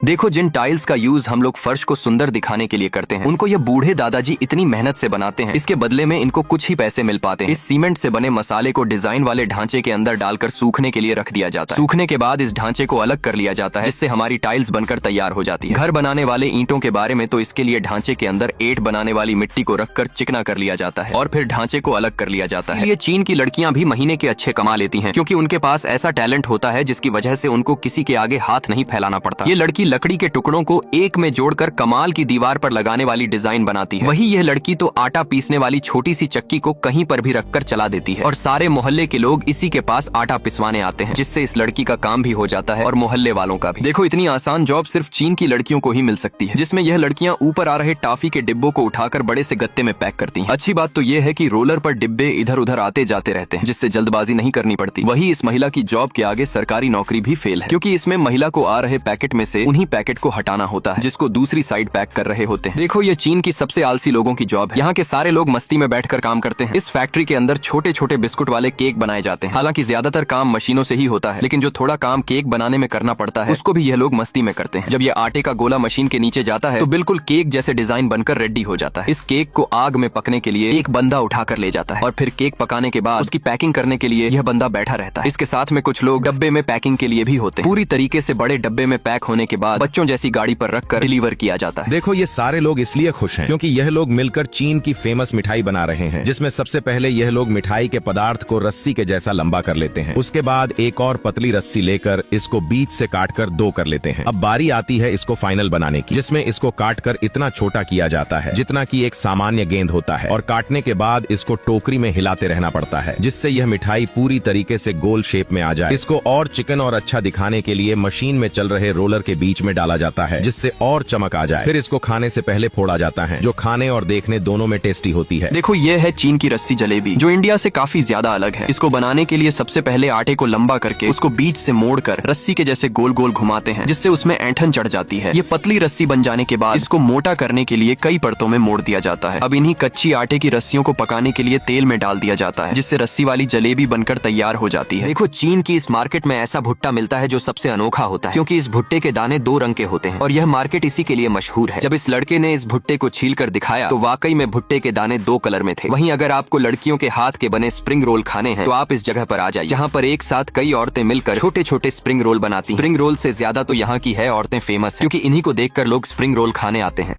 देखो, जिन टाइल्स का यूज हम लोग फर्श को सुंदर दिखाने के लिए करते हैं, उनको ये बूढ़े दादाजी इतनी मेहनत से बनाते हैं। इसके बदले में इनको कुछ ही पैसे मिल पाते हैं। इस सीमेंट से बने मसाले को डिजाइन वाले ढांचे के अंदर डालकर सूखने के लिए रख दिया जाता है। सूखने के बाद इस ढांचे को अलग कर लिया जाता है, जिससे हमारी टाइल्स बनकर तैयार हो जाती है। घर बनाने वाले ईंटों के बारे में तो इसके लिए ढांचे के अंदर ईंट बनाने वाली मिट्टी को रखकर चिकना कर लिया जाता है और फिर ढांचे को अलग कर लिया जाता है। ये चीन की लड़कियां भी महीने के अच्छे कमा लेती हैं, क्योंकि उनके पास ऐसा टैलेंट होता है जिसकी वजह से उनको किसी के आगे हाथ नहीं फैलाना पड़ता। ये लड़की लकड़ी के टुकड़ों को एक में जोड़कर कमाल की दीवार पर लगाने वाली डिजाइन बनाती है। वही यह लड़की तो आटा पीसने वाली छोटी सी चक्की को कहीं पर भी रखकर चला देती है और सारे मोहल्ले के लोग इसी के पास आटा पिसवाने आते हैं, जिससे इस लड़की का काम भी हो जाता है और मोहल्ले वालों का भी। देखो, इतनी आसान जॉब सिर्फ चीन की लड़कियों को ही मिल सकती है, जिसमें यह लड़कियां ऊपर आ रहे टॉफी के डिब्बों को उठाकर बड़े से गत्ते में पैक करती हैं। अच्छी बात तो यह है कि रोलर पर डिब्बे इधर उधर आते जाते रहते हैं, जिससे जल्दबाजी नहीं करनी पड़ती। वही इस महिला की जॉब के आगे सरकारी नौकरी भी फेल है, क्योंकि इसमें महिला को आ रहे पैकेट में से उन्हीं पैकेट को हटाना होता है, जिसको दूसरी साइड पैक कर रहे होते हैं। देखो, ये चीन की सबसे आलसी लोगों की जॉब है। यहाँ के सारे लोग मस्ती में बैठकर काम करते हैं। इस फैक्ट्री के अंदर छोटे छोटे बिस्कुट वाले केक बनाए जाते हैं। हालांकि ज्यादातर काम मशीनों से ही होता है, लेकिन जो थोड़ा काम केक बनाने में करना पड़ता है, उसको भी यह लोग मस्ती में करते हैं। जब ये आटे का गोला मशीन के नीचे जाता है, तो बिल्कुल केक जैसे डिजाइन बनकर रेडी हो जाता है। इस केक को आग में पकने के लिए एक बंदा उठाकर ले जाता है और फिर केक पकाने के बाद उसकी पैकिंग करने के लिए यह बंदा बैठा रहता है। इसके साथ में कुछ लोग डब्बे में पैकिंग के लिए भी होते हैं। पूरी तरीके से बड़े डब्बे में पैक होने के बाद बच्चों जैसी गाड़ी पर रखकर डिलीवर किया जाता है। देखो, ये सारे लोग इसलिए खुश हैं क्योंकि यह लोग मिलकर चीन की फेमस मिठाई बना रहे हैं, जिसमें सबसे पहले यह लोग मिठाई के पदार्थ को रस्सी के जैसा लंबा कर लेते हैं। उसके बाद एक और पतली रस्सी लेकर इसको बीच से काटकर दो कर लेते हैं। अब बारी आती है इसको फाइनल बनाने की, जिसमें इसको काटकर इतना छोटा किया जाता है जितना कि एक सामान्य गेंद होता है, और काटने के बाद इसको टोकरी में हिलाते रहना पड़ता है, जिससे यह मिठाई पूरी तरीके से गोल शेप में आ जाए। इसको और चिकन और अच्छा दिखाने के लिए मशीन में चल रहे रोलर के बीच में डाला जाता है, जिससे और चमक आ जाए। फिर इसको खाने से पहले फोड़ा जाता है, जो खाने और देखने दोनों में टेस्टी होती है। देखो, ये है चीन की रस्सी जलेबी, जो इंडिया से काफी ज्यादा अलग है। इसको बनाने के लिए सबसे पहले आटे को लंबा करके उसको बीच से मोड़कर रस्सी के जैसे गोल गोल घुमाते हैं, जिससे उसमें ऐंठन चढ़ जाती है। ये पतली रस्सी बन जाने के बाद इसको मोटा करने के लिए कई परतों में मोड़ दिया जाता है। अब इन्हीं कच्ची आटे की रस्सियों को पकाने के लिए तेल में डाल दिया जाता है, जिससे रस्सी वाली जलेबी बनकर तैयार हो जाती है। देखो, चीन की इस मार्केट में ऐसा भुट्टा मिलता है जो सबसे अनोखा होता है, क्योंकि इस भुट्टे के दाने 2 रंग के होते हैं और यह मार्केट इसी के लिए मशहूर है। जब इस लड़के ने इस भुट्टे को छील कर दिखाया तो वाकई में भुट्टे के दाने 2 कलर में थे। वहीं अगर आपको लड़कियों के हाथ के बने स्प्रिंग रोल खाने हैं, तो आप इस जगह पर आ जाइए, जहाँ पर एक साथ कई औरतें मिलकर छोटे छोटे स्प्रिंग रोल बनाती हैं। स्प्रिंग रोल से ज्यादा तो यहाँ की है औरतें फेमस है, क्योंकि इन्हीं को देखकर लोग स्प्रिंग रोल खाने आते हैं।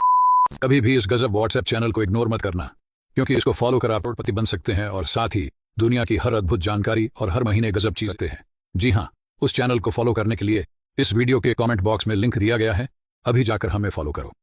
कभी भी इस गजब व्हाट्सएप चैनल को इग्नोर मत करना, क्योंकि इसको फॉलो कर आप करोड़पति बन सकते हैं और साथ ही दुनिया की हर अद्भुत जानकारी और हर महीने गजब चीज सकते हैं। जी हाँ, उस चैनल को फॉलो करने के लिए इस वीडियो के कमेंट बॉक्स में लिंक दिया गया है, अभी जाकर हमें फॉलो करो।